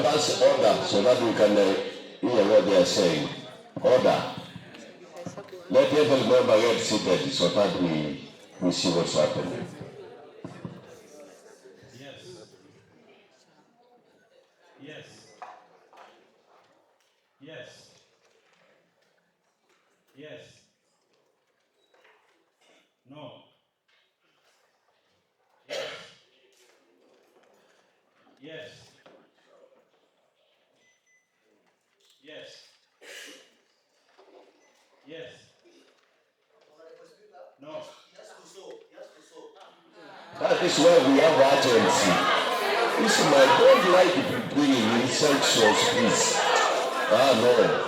members order so that we can hear what they are saying. Order. Let every member get seated so that we see what's happening. Yes. Yes. Yes. Yes. No. Yes. Yes. Yes. Yes. No. That is why we have urgency. Listen, I don't like bringing insult shows, please. No.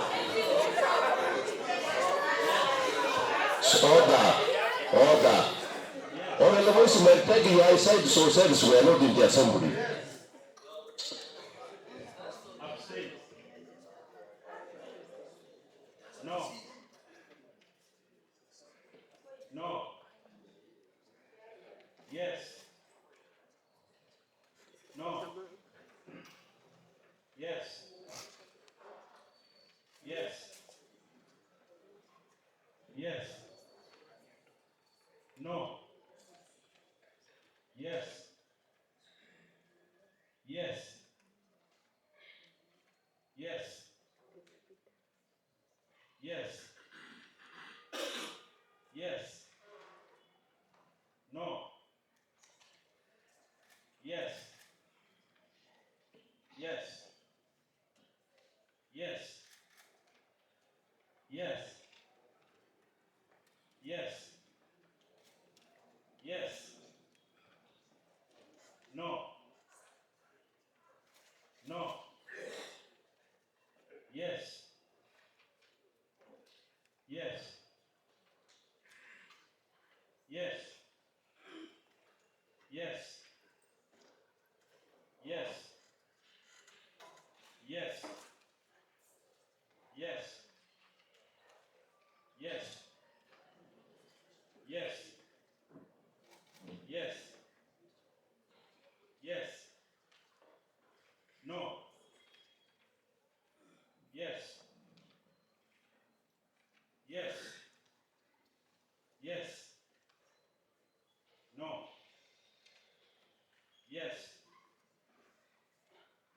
Order. Order the voice might take your eyesight so service we are not in the assembly. Abstain. No. No. Yes. No. Yes. Yes. Yes. No. Yes. Yes. Yes. Yes. Yes. No. Yes. Yes. Yes. Yes. Yes. Yes. No. No. Yes. Yes. Yes. Yes. Yes. Yes. Yes. Yes. Yes. Yes. Yes. No. Yes. Yes. Yes. No. Yes.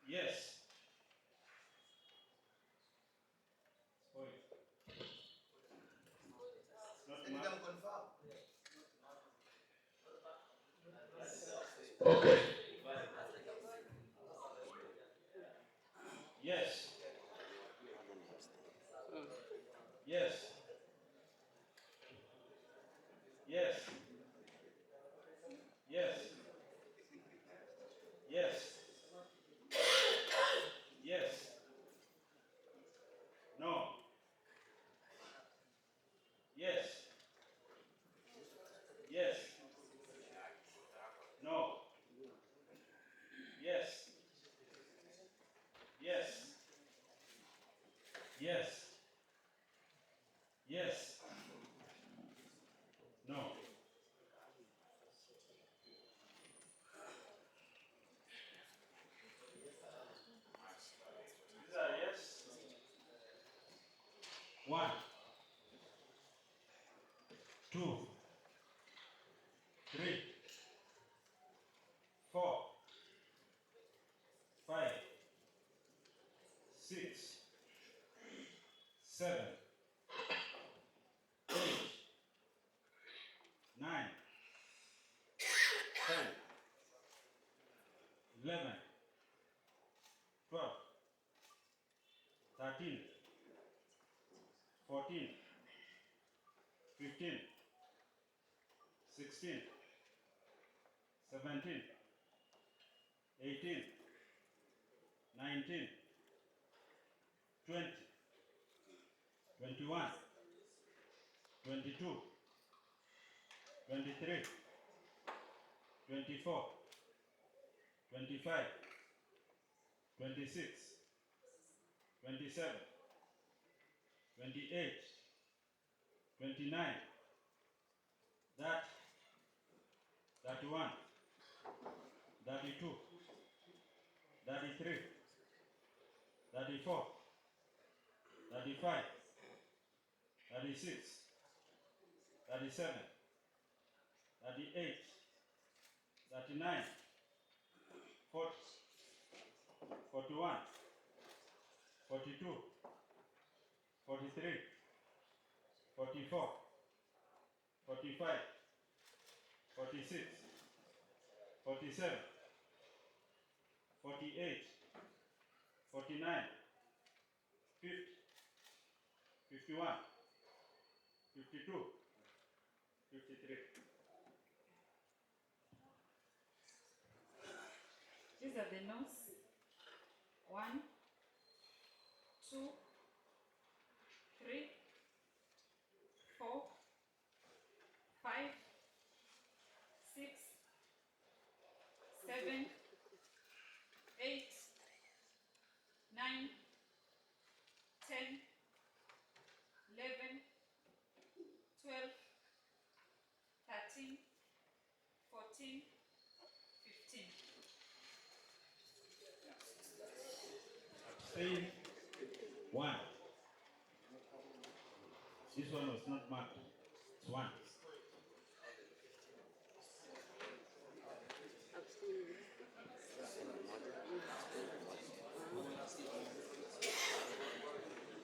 Yes. Okay. Yes. Yes. Yes. Yes. Yes. Yes. No. Yes. Yes. No. Yes. Yes. Yes. Yes. No. These are yes. 1, 2, 3, 4, 5, 6, 7, 8, 9, 10, 11, 12, 13, 14, 15, 16, 17, 18, 19, 20, 21, 22, 23, 24, 25, 26, 27, 28, 29, 30, 31, 32, 33, 34, 35, 36, 37, 38, 39, 40, 41, 42, 43, 44, 45, 46, 47, 48, 49, 50, 51, 52, 53. These are the notes. 1, 2, 3, 4, 5, 6, 7, 8, 9, 10, 11, 12, 13, 14, 15. Abstain 1. This one was not marked. It's 1.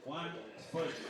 One spoiled.